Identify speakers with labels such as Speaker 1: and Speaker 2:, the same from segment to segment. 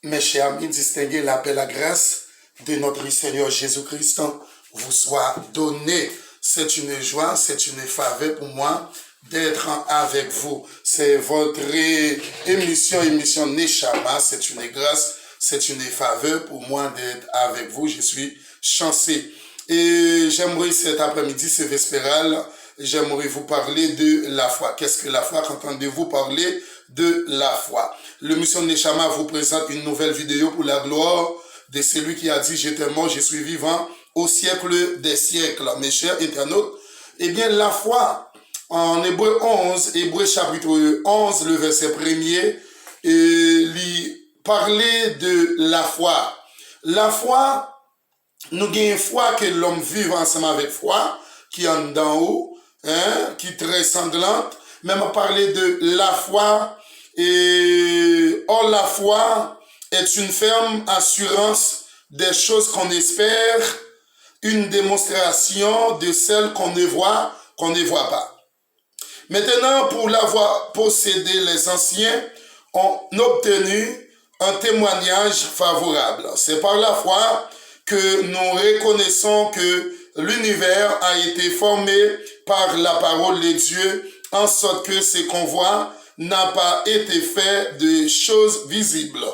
Speaker 1: Mes chers amis distingués, la paix, la grâce de notre Seigneur Jésus-Christ vous soit donnée. C'est une joie, c'est une faveur pour moi d'être avec vous. C'est votre émission Neshama. C'est une grâce, c'est une faveur pour moi d'être avec vous. Je suis chanceux. Et j'aimerais cet après-midi, ce vespéral, j'aimerais vous parler de la foi. Qu'est-ce que la foi? Qu'entendez-vous parler de la foi? Le Mission Neshama vous présente une nouvelle vidéo pour la gloire de celui qui a dit « J'étais mort, je suis vivant au siècle des siècles ». Mes chers internautes, eh bien la foi, en Hébreu 11, Hébreu chapitre 11, le verset 1er, il parlait de la foi. La foi, nous avons une foi que l'homme vive ensemble avec foi, qui est en d'en haut, qui est très sanglante. Même à parler de la foi, or la foi est une ferme assurance des choses qu'on espère, une démonstration de celles qu'on ne voit pas. Maintenant, pour l'avoir possédé, les anciens ont obtenu un témoignage favorable. C'est par la foi que nous reconnaissons que l'univers a été formé par la parole de Dieu, en sorte que ce qu'on voit n'a pas été fait de choses visibles.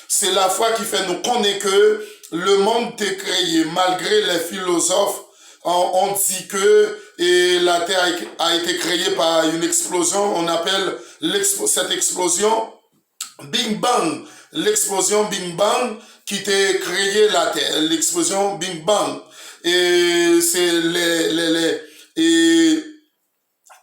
Speaker 1: C'est la foi qui fait nous connaître que le monde est créé, malgré les philosophes. On dit que la Terre a été créée par une explosion. On appelle cette explosion Big Bang. L'explosion Big Bang qui a créé la Terre. L'explosion Big Bang. Et c'est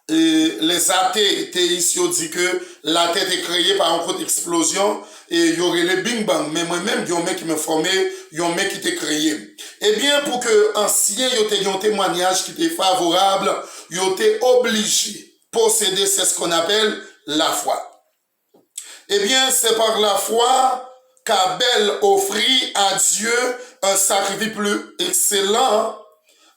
Speaker 1: les athées théistes disent que la Terre est créée par une autre explosion et il y aurait le Big Bang. Mais moi-même, il y a un mec qui m'a formé, il y a un mec qui t'a créé. Eh bien, pour que ancien y ait un témoignage qui était favorable, il était obligé posséder ce qu'on appelle la foi. Eh bien, c'est par la foi qu'Abel offrit à Dieu un sacrifice plus excellent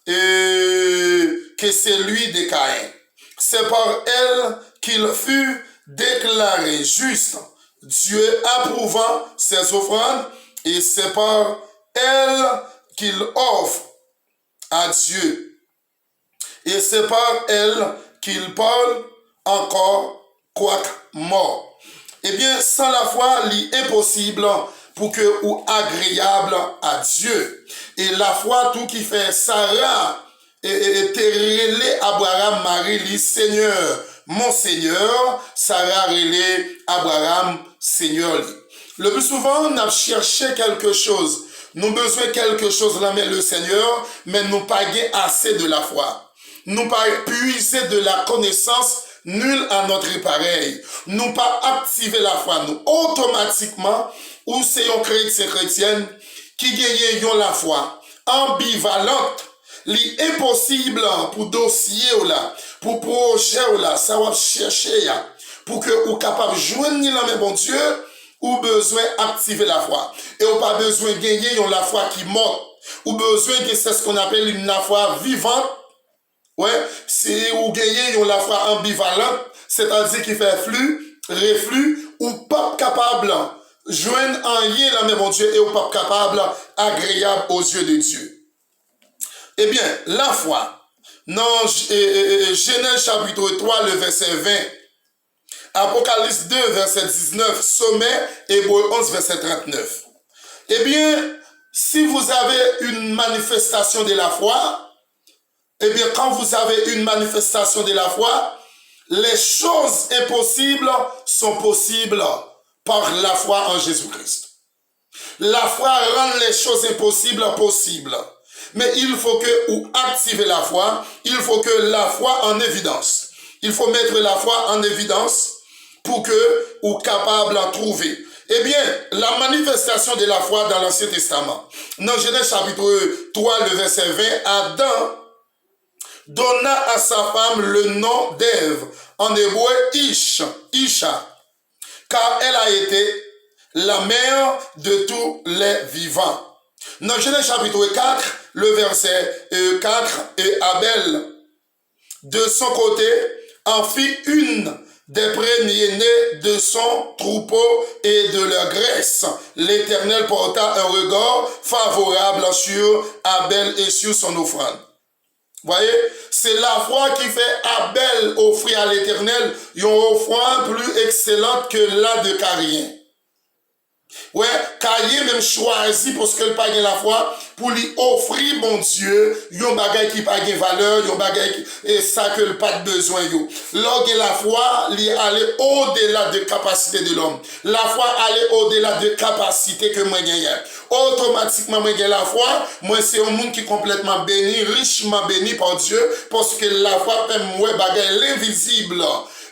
Speaker 1: que celui de Caïn. C'est par elle qu'il fut déclaré juste, Dieu approuvant ses offrandes, et c'est par elle qu'il offre à Dieu. Et c'est par elle qu'il parle encore, quoique mort. Eh bien, sans la foi, il est impossible pour que ou agréable à Dieu. Et la foi, tout qui fait Sarah, et relé Abraham, Marie, dit Seigneur, mon Seigneur, Sarah relé Abraham, Seigneur. Le plus souvent, on a cherché quelque chose. Nous besoin quelque chose là, mais le Seigneur, mais nous pas assez de la foi. Nous pas puiser de la connaissance, nul à notre pareil. Nous pas activer la foi, nous automatiquement, ou c'est un chrétienne qui gagne la foi ambivalente. L'impossible pour dossier ou là, pour projet ou là, ça va chercher pour que vous capable de joindre la main bon Dieu, ou besoin activer la foi. Et ou pas besoin de gagner la foi qui monte, ou besoin de c'est ce qu'on appelle une la foi vivante. Ouais, c'est ou gagner la foi ambivalente, c'est-à-dire qui fait flux, reflux, ou pas capable joindre en lien la main bon Dieu et ou pas capable agréable aux yeux de Dieu. Eh bien, la foi, dans Genèse chapitre 3, le verset 20, Apocalypse 2, verset 19, Sommet, Hébreu 11, verset 39. Eh bien, si vous avez une manifestation de la foi, eh bien, quand vous avez une manifestation de la foi, les choses impossibles sont possibles par la foi en Jésus-Christ. La foi rend les choses impossibles possibles. Mais il faut que vous activez la foi, il faut que la foi en évidence. Il faut mettre la foi en évidence pour que vous capable de trouver. Eh bien, la manifestation de la foi dans l'Ancien Testament. Dans Genèse chapitre 3, le verset 20, Adam donna à sa femme le nom d'Ève, en hébreu Isha, car elle a été la mère de tous les vivants. Dans Genèse chapitre 4, le verset 4, et Abel, de son côté, en fit une des premiers-nés de son troupeau et de leur graisse. L'Éternel porta un regard favorable sur Abel et sur son offrande. Voyez, c'est la foi qui fait Abel offrir à l'Éternel une offrande plus excellente que la de Caïn. Ouais, Caïn même choisi parce qu'il n'a pas la foi pour lui offrir, mon Dieu, un bagage qui n'a pas de valeur, un bagage et ça que pas de besoin. Lorsque la foi, il aller au-delà de capacité de l'homme. La foi aller au-delà de capacité que moi gagne. Automatiquement, moi gagne la foi. Moi, c'est un monde qui est complètement béni, richement béni par Dieu, parce que la foi fait moi bagage l'invisible.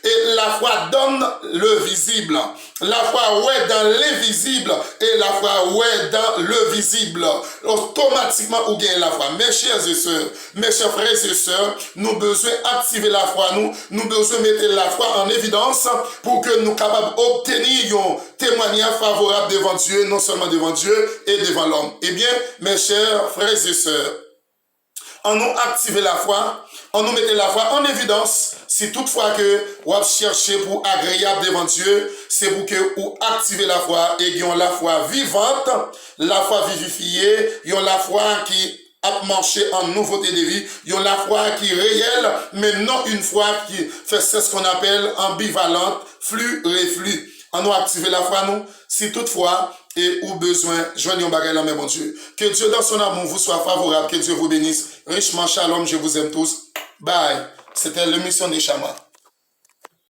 Speaker 1: Et la foi donne le visible. La foi ouais dans l'invisible et la foi ouais dans le visible. Automatiquement, vous gagnez la foi. Mes chers et sœurs, mes chers frères et sœurs, nous avons besoin d'activer la foi. Nous avons besoin de mettre la foi en évidence pour que nous soyons capables d'obtenir un témoignage favorable devant Dieu, non seulement devant Dieu et devant l'homme. Eh bien, mes chers frères et sœurs, on nous activer la foi, on nous mettait la foi en évidence. Si toutefois que vous cherchez pour agréable devant Dieu, c'est pour que vous activez la foi et ayons la foi vivante, la foi vivifiée, ayons la foi qui a marché en nouveauté de vie, ayons la foi qui est réelle, mais non une foi qui fait ce qu'on appelle ambivalente, flux-reflux. On nous activer la foi, nous, si toutefois, et ou besoin, joignons bagay la main, mon Dieu. Que Dieu dans son amour vous soit favorable, que Dieu vous bénisse. Richement, shalom, je vous aime tous. Bye. C'était l'émission des Chamas.